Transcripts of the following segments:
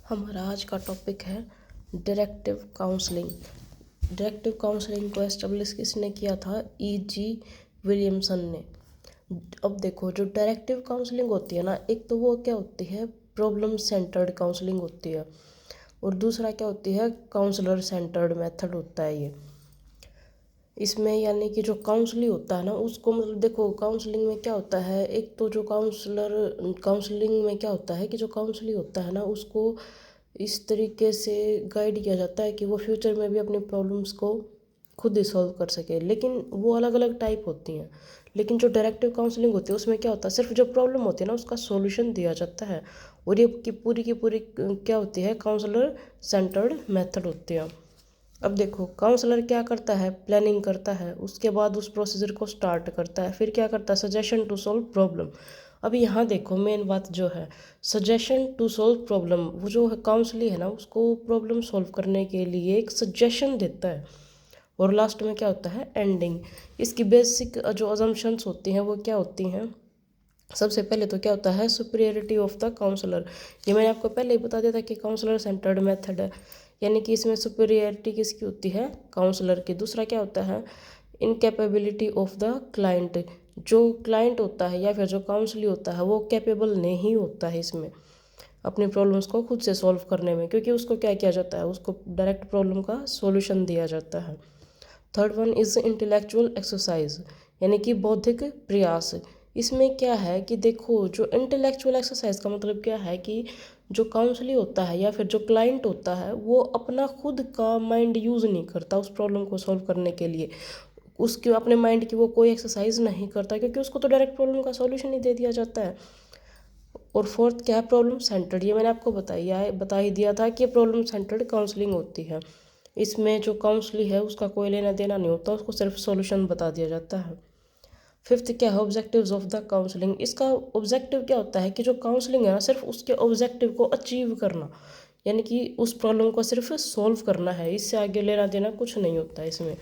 हमारा आज का टॉपिक है डायरेक्टिव काउंसलिंग। डायरेक्टिव काउंसलिंग को एस्टेब्लिश किसने किया था? E.G. विलियमसन ने। अब देखो, जो डायरेक्टिव काउंसलिंग होती है ना, एक तो वो क्या होती है, प्रॉब्लम सेंटर्ड काउंसलिंग होती है, और दूसरा क्या होती है, काउंसलर सेंटर्ड मेथड होता है ये। इसमें यानी कि जो काउंसलिंग होता है ना, उसको मतलब देखो, काउंसलिंग में क्या होता है, एक तो जो काउंसलिंग में क्या होता है कि जो काउंसलिंग होता है ना, उसको इस तरीके से गाइड किया जाता है कि वो फ्यूचर में भी अपनी प्रॉब्लम्स को खुद ही सॉल्व कर सके। लेकिन वो अलग अलग टाइप होती हैं। लेकिन जो डायरेक्टिव काउंसलिंग होती है उसमें क्या होता है, सिर्फ जो प्रॉब्लम होती है ना उसका सॉल्यूशन दिया जाता है। और ये की पूरी क्या होती है, काउंसलर सेंटर्ड मेथड होती है। अब देखो, काउंसलर क्या करता है, प्लानिंग करता है, उसके बाद उस प्रोसीजर को स्टार्ट करता है, फिर क्या करता है, सजेशन टू सॉल्व प्रॉब्लम। अब यहाँ देखो, मेन बात जो है सजेशन टू सॉल्व प्रॉब्लम, वो जो है काउंसलिंग है ना, उसको प्रॉब्लम सॉल्व करने के लिए एक सजेशन देता है। और लास्ट में क्या होता है, एंडिंग। इसकी बेसिक जो अजम्पशंस होती हैं वो क्या होती हैं? सबसे पहले तो क्या होता है, सुपीरियरिटी ऑफ द काउंसलर। ये मैंने आपको पहले ही बता दिया था कि काउंसलर सेंटर्ड मेथड है, यानी कि इसमें सुपीरियरिटी किसकी होती है, काउंसलर की। दूसरा क्या होता है, इनकेपेबिलिटी ऑफ द क्लाइंट। जो क्लाइंट होता है या फिर जो काउंसली होता है वो कैपेबल नहीं होता है इसमें अपनी प्रॉब्लम्स को खुद से सॉल्व करने में, क्योंकि उसको क्या किया जाता है, उसको डायरेक्ट प्रॉब्लम का सॉल्यूशन दिया जाता है। Third one is intellectual exercise, यानी कि बौद्धिक प्रयास। इसमें क्या है कि देखो, जो इंटेलेक्चुअल एक्सरसाइज का मतलब क्या है कि जो काउंसली होता है या फिर जो क्लाइंट होता है वो अपना खुद का माइंड यूज़ नहीं करता उस प्रॉब्लम को सॉल्व करने के लिए। उसके अपने माइंड की वो कोई एक्सरसाइज नहीं करता, क्योंकि उसको तो डायरेक्ट प्रॉब्लम का सॉल्यूशन ही दे दिया जाता है। और फोर्थ क्या है, प्रॉब्लम सेंटर्ड। ये मैंने आपको बता ही दिया था कि प्रॉब्लम सेंटर्ड काउंसलिंग होती है। इसमें जो काउंसलिंग है उसका कोई लेना देना नहीं होता, उसको सिर्फ सॉल्यूशन बता दिया जाता है। फिफ्थ क्या है, ऑब्जेक्टिव्स ऑफ द काउंसलिंग। इसका ऑब्जेक्टिव क्या होता है कि जो काउंसलिंग है ना, सिर्फ उसके ऑब्जेक्टिव को अचीव करना, यानी कि उस प्रॉब्लम को सिर्फ सॉल्व करना है, इससे आगे लेना देना कुछ नहीं होता है इसमें।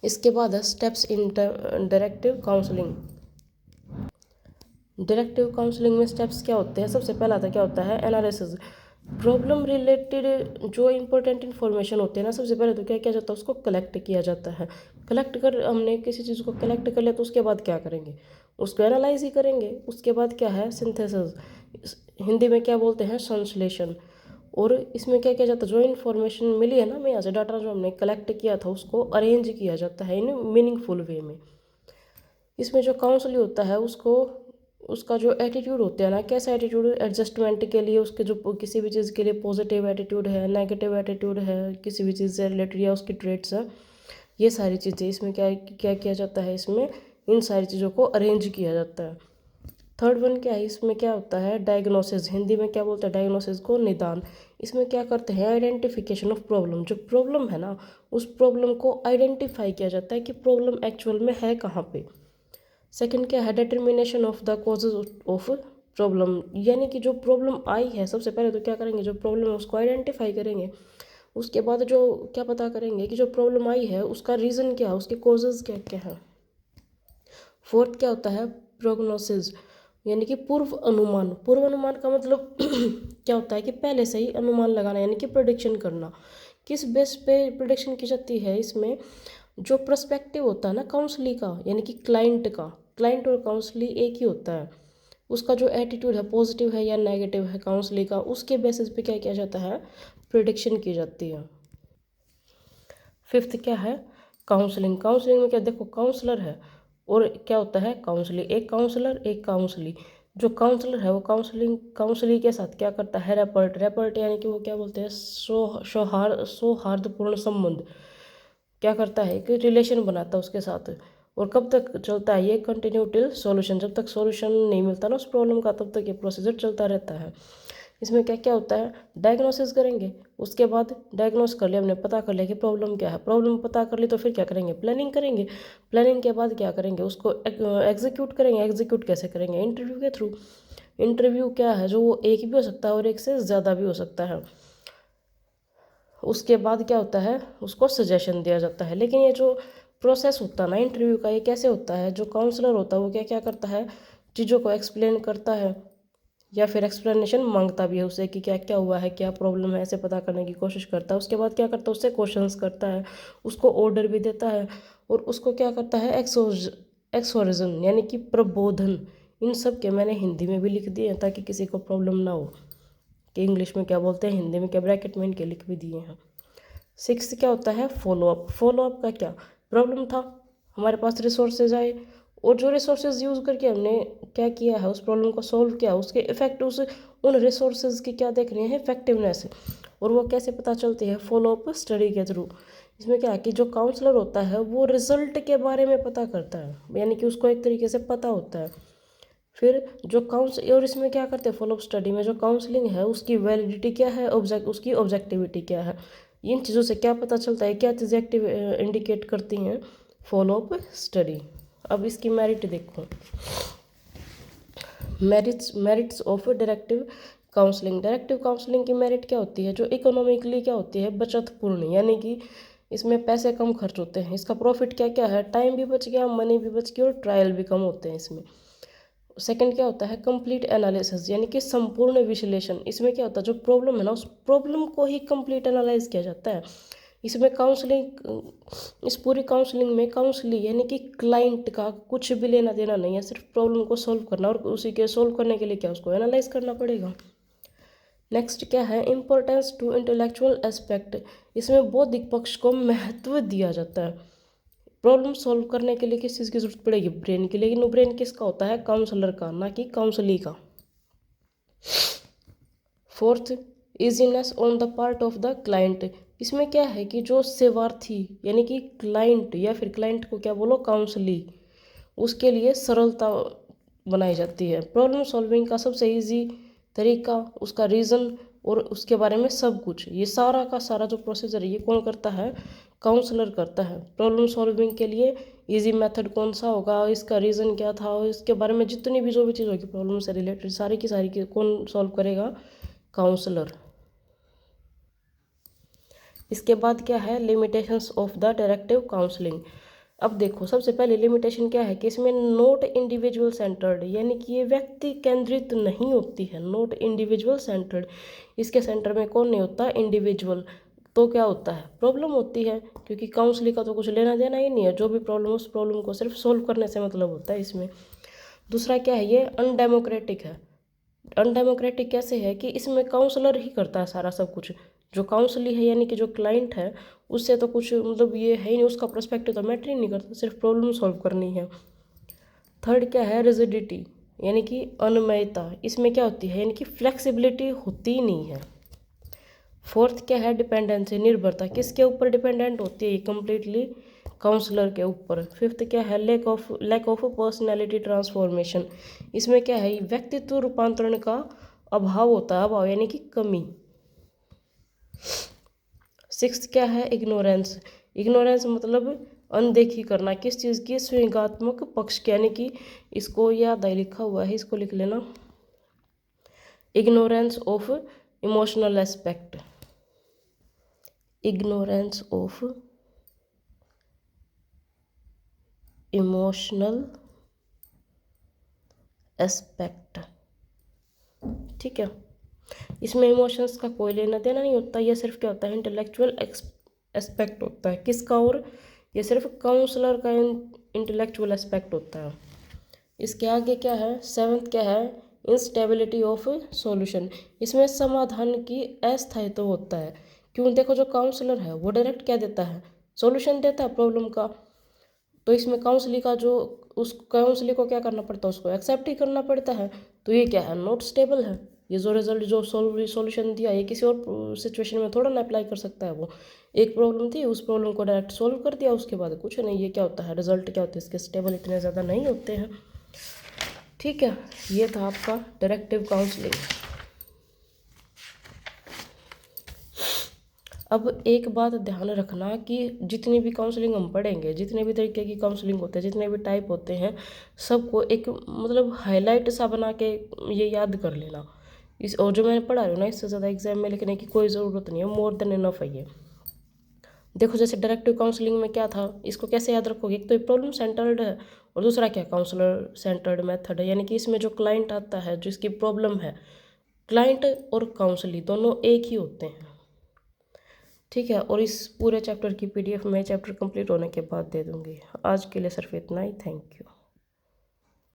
इसके बाद है steps in directive counselling. Directive counselling में स्टेप्स क्या होते हैं? सबसे पहला था क्या होता है, एनालिसिस। प्रॉब्लम रिलेटेड जो इंपॉर्टेंट इन्फॉर्मेशन होते हैं ना, सबसे पहले तो क्या किया जाता है, उसको कलेक्ट किया जाता है। हमने किसी चीज़ को कलेक्ट कर लिया तो उसके बाद क्या करेंगे, उसको एनालाइज ही करेंगे। उसके बाद क्या है, सिंथेसिस, हिंदी में क्या बोलते हैं, संश्लेषण। और इसमें क्या किया जाता है, जो इन्फॉर्मेशन मिली है ना हमें यहाँ से, डाटा जो हमने कलेक्ट किया था उसको अरेंज किया जाता है इन मीनिंगफुल वे में। इसमें जो काउंसलिंग होता है उसको उसका जो एटीट्यूड होता है ना, कैसा एटीट्यूड, एडजस्टमेंट के लिए उसके जो किसी भी चीज़ के लिए पॉजिटिव एटीट्यूड है, नेगेटिव एटीट्यूड है, किसी भी चीज़ से रिलेटेड या उसकी ट्रेट्स है, ये सारी चीज़ें इसमें क्या क्या किया जाता है, इसमें इन सारी चीज़ों को अरेंज किया जाता है। थर्ड वन क्या है, इसमें क्या होता है, डायग्नोसिस। हिंदी में क्या बोलते हैं, डायग्नोसिस को निदान। इसमें क्या करते हैं, आइडेंटिफिकेशन ऑफ प्रॉब्लम। जो प्रॉब्लम है ना, उस प्रॉब्लम को आइडेंटिफाई किया जाता है कि प्रॉब्लम एक्चुअल में है कहाँ पे। सेकंड क्या है, determination of the causes of problem, यानी कि जो प्रॉब्लम आई है, सबसे पहले तो क्या करेंगे, जो प्रॉब्लम है उसको आइडेंटिफाई करेंगे। उसके बाद जो क्या पता करेंगे कि जो प्रॉब्लम आई है उसका रीज़न क्या है, उसके कॉजेज क्या क्या है। फोर्थ क्या होता है, प्रोग्नोसिस, यानी कि पूर्व अनुमान। पूर्व अनुमान का मतलब क्या होता है कि पहले से ही अनुमान लगाना, यानी कि प्रोडिक्शन करना। किस बेस पे प्रोडिक्शन की जाती है, इसमें जो पर्सपेक्टिव होता है ना काउंसली का, यानी कि क्लाइंट का, क्लाइंट और काउंसली एक ही होता है, उसका जो एटीट्यूड है पॉजिटिव है या नेगेटिव है काउंसली का, उसके बेसिस पे क्या किया जाता है, प्रिडिक्शन की जाती है। फिफ्थ क्या है, काउंसलिंग। काउंसलिंग में क्या, देखो काउंसलर है और क्या होता है, काउंसलिंग। एक काउंसलर एक काउंसली। जो काउंसलर है वो काउंसली के साथ क्या करता है, रेपर्ट यानी कि वो क्या बोलते हैं, सौहार्दपूर्ण संबंध क्या करता है, कि रिलेशन बनाता है उसके साथ। और कब तक चलता है ये, कंटिन्यू टिल सॉल्यूशन। जब तक सॉल्यूशन नहीं मिलता ना उस प्रॉब्लम का, तब तक ये प्रोसीजर चलता रहता है। इसमें क्या क्या होता है, डायग्नोसिस करेंगे। उसके बाद डायग्नोस कर लिया हमने, पता कर लिया कि प्रॉब्लम क्या है, प्रॉब्लम पता कर ली तो फिर क्या करेंगे, प्लानिंग करेंगे। प्लानिंग के बाद क्या करेंगे, उसको एग्जीक्यूट करेंगे। एग्जीक्यूट कैसे करेंगे, इंटरव्यू के थ्रू। इंटरव्यू क्या है, जो वो एक भी हो सकता है और एक से ज़्यादा भी हो सकता है। उसके बाद क्या होता है, उसको सजेशन दिया जाता है। लेकिन ये जो प्रोसेस होता है ना इंटरव्यू का, ये कैसे होता है, जो काउंसलर होता है वो क्या क्या करता है, चीज़ों को एक्सप्लेन करता है, या फिर एक्सप्लेनेशन मांगता भी है उससे कि क्या क्या हुआ है, क्या प्रॉब्लम है, ऐसे पता करने की कोशिश करता है। उसके बाद क्या करता है, उससे क्वेश्चंस करता है, उसको ऑर्डर भी देता है, और उसको क्या करता है, एक्सोर्जन यानी कि प्रबोधन। इन सब के मैंने हिंदी में भी लिख दिए हैं ताकि किसी को प्रॉब्लम ना हो कि इंग्लिश में क्या बोलते हैं, हिंदी में क्या, ब्रैकेट में इनके लिख भी दिए हैं। 6 क्या होता है, फॉलोअप। फॉलोअप का क्या, प्रॉब्लम था, हमारे पास रिसोर्सेज आए, और जो रिसोर्सेज यूज़ करके हमने क्या किया है, उस प्रॉब्लम को सॉल्व किया, उसके इफेक्ट उन रिसोर्सेज की क्या देखने हैं, इफेक्टिवनेस, और वो कैसे पता चलती है, फॉलोअप स्टडी के थ्रू। इसमें क्या है कि जो काउंसलर होता है वो रिजल्ट के बारे में पता करता है, यानी कि उसको एक तरीके से पता होता है। फिर जो और इसमें क्या करते हैं, फॉलोअप स्टडी में जो काउंसलिंग है उसकी वैलिडिटी क्या है, उसकी ऑब्जेक्टिविटी क्या है, इन चीज़ों से क्या पता चलता है, क्या चीज़ें इंडिकेट करती हैं फॉलोअप स्टडी। अब इसकी मेरिट देखो, merits of directive counselling. Directive counselling की मेरिट क्या होती है, जो इकोनॉमिकली क्या होती है, बचतपूर्ण, यानी कि इसमें पैसे कम खर्च होते हैं। इसका प्रॉफिट क्या क्या है, टाइम भी बच गया, मनी भी बच गया, और ट्रायल भी कम होते हैं इसमें। सेकंड क्या होता है, कंप्लीट एनालिसिस, यानी कि संपूर्ण विश्लेषण। इसमें क्या होता है, जो प्रॉब्लम है ना, उस प्रॉब्लम को ही कंप्लीट एनालाइज किया जाता है। इसमें काउंसलिंग, इस पूरी काउंसलिंग में काउंसलिंग यानी कि क्लाइंट का कुछ भी लेना देना नहीं है, सिर्फ प्रॉब्लम को सॉल्व करना, और उसी के सॉल्व करने के लिए क्या, उसको एनालाइज करना पड़ेगा। नेक्स्ट क्या है, इम्पोर्टेंस टू इंटेलेक्चुअल एस्पेक्ट। इसमें बौद्धिक पक्ष को महत्व दिया जाता है। प्रॉब्लम सॉल्व करने के लिए किस चीज़ की जरूरत पड़ेगी, ब्रेन की, लेकिन वो ब्रेन किसका होता है, काउंसलर का, ना कि काउंसली का। Fourth, easiness on the part of the client. इसमें क्या है कि जो सेवार्थी यानी कि क्लाइंट, या फिर क्लाइंट को क्या बोलो, काउंसली, उसके लिए सरलता बनाई जाती है। प्रॉब्लम सॉल्विंग का सबसे इजी तरीका, उसका रीज़न, और उसके बारे में सब कुछ, ये सारा का सारा जो प्रोसीजर है, ये कौन करता है, काउंसलर करता है। प्रॉब्लम सॉल्विंग के लिए इजी मेथड कौन सा होगा, इसका रीज़न क्या था, और इसके बारे में जितनी भी जो भी चीज़ होगी प्रॉब्लम से रिलेटेड, सारी की कौन सॉल्व करेगा, काउंसलर। इसके बाद क्या है, limitations of the directive counselling. अब देखो, सबसे पहले लिमिटेशन क्या है कि इसमें नोट इंडिविजुअल सेंटर्ड, यानी कि ये व्यक्ति केंद्रित नहीं होती है, नोट इंडिविजुअल सेंटर्ड। इसके सेंटर में कौन नहीं होता, इंडिविजुअल। तो क्या होता है, प्रॉब्लम होती है, क्योंकि काउंसलिंग का तो कुछ लेना देना ही नहीं है, जो भी प्रॉब्लम, उस प्रॉब्लम को सिर्फ सोल्व करने से मतलब होता है इसमें। दूसरा क्या है, ये अनडेमोक्रेटिक है। अनडेमोक्रेटिक कैसे है कि इसमें काउंसलर ही करता है सारा सब कुछ, जो काउंसली है यानी कि जो क्लाइंट है, उससे तो कुछ मतलब ये है ही नहीं, उसका पर्सपेक्टिव तो मैटर ही नहीं करता, सिर्फ प्रॉब्लम सॉल्व करनी है। थर्ड क्या है, रिजिडिटी, यानी कि अनमयता। इसमें क्या होती है, यानी कि फ्लेक्सिबिलिटी होती ही नहीं है। फोर्थ क्या है, डिपेंडेंसी, निर्भरता, किसके ऊपर डिपेंडेंट होती है, कम्प्लीटली काउंसलर के ऊपर। फिफ्थ क्या है, लैक ऑफ पर्सनैलिटी ट्रांसफॉर्मेशन। इसमें क्या है, व्यक्तित्व रूपांतरण का अभाव होता है, अभाव यानी कि कमी। सिक्स्थ क्या है, इग्नोरेंस। इग्नोरेंस मतलब अनदेखी करना, किस चीज़ की, स्वीगात्मक पक्ष की, यानी कि इसको याद है, लिखा हुआ है, इसको लिख लेना, ignorance of emotional aspect. Ignorance of emotional aspect, ठीक है। इसमें इमोशंस का कोई लेना देना नहीं होता, यह सिर्फ क्या होता है, इंटेलेक्चुअल एस्पेक्ट होता है, किसका, और ये सिर्फ काउंसलर का इंटेलेक्चुअल एस्पेक्ट होता है। इसके आगे क्या है, सेवन्थ क्या है, इंस्टेबिलिटी ऑफ सॉल्यूशन। इसमें समाधान की अस्थायित्व होता है। क्यों, देखो जो काउंसलर है वो डायरेक्ट क्या देता है, सॉल्यूशन देता है प्रॉब्लम का, तो इसमें काउंसली का जो, उस काउंसली को क्या करना पड़ता है, उसको एक्सेप्ट ही करना पड़ता है। तो ये क्या है, नॉट स्टेबल है। ये जो रिजल्ट, जो सॉल्यूशन दिया, ये किसी और सिचुएशन में थोड़ा ना अप्लाई कर सकता है वो। एक प्रॉब्लम थी, उस प्रॉब्लम को डायरेक्ट सॉल्व कर दिया, उसके बाद कुछ नहीं। ये क्या होता है, रिजल्ट क्या होते हैं इसके, स्टेबल इतने ज़्यादा नहीं होते हैं, ठीक है। ये था आपका डायरेक्टिव काउंसलिंग। अब एक बात ध्यान रखना कि जितनी भी काउंसलिंग हम पढ़ेंगे, जितने भी तरीके की काउंसलिंग होते हैं, जितने भी टाइप होते हैं, सबको एक मतलब हाईलाइट सा बना के ये याद कर लेना। और जो मैंने पढ़ा रही हूँ ना, इससे ज़्यादा एग्जाम में लिखने की कोई ज़रूरत नहीं है, मोर देन इनफ है ये। देखो जैसे डायरेक्टिव काउंसलिंग में क्या था, इसको कैसे याद रखोगे, एक तो प्रॉब्लम सेंटर्ड है और दूसरा क्या काउंसलर सेंटर्ड मेथड है, यानी कि इसमें जो क्लाइंट आता है, जो इसकी प्रॉब्लम है, क्लाइंट और काउंसली दोनों एक ही होते हैं। ठीक है, और इस पूरे चैप्टर की PDF मैं चैप्टर कंप्लीट होने के बाद दे दूँगी। आज के लिए सिर्फ इतना ही। Thank you.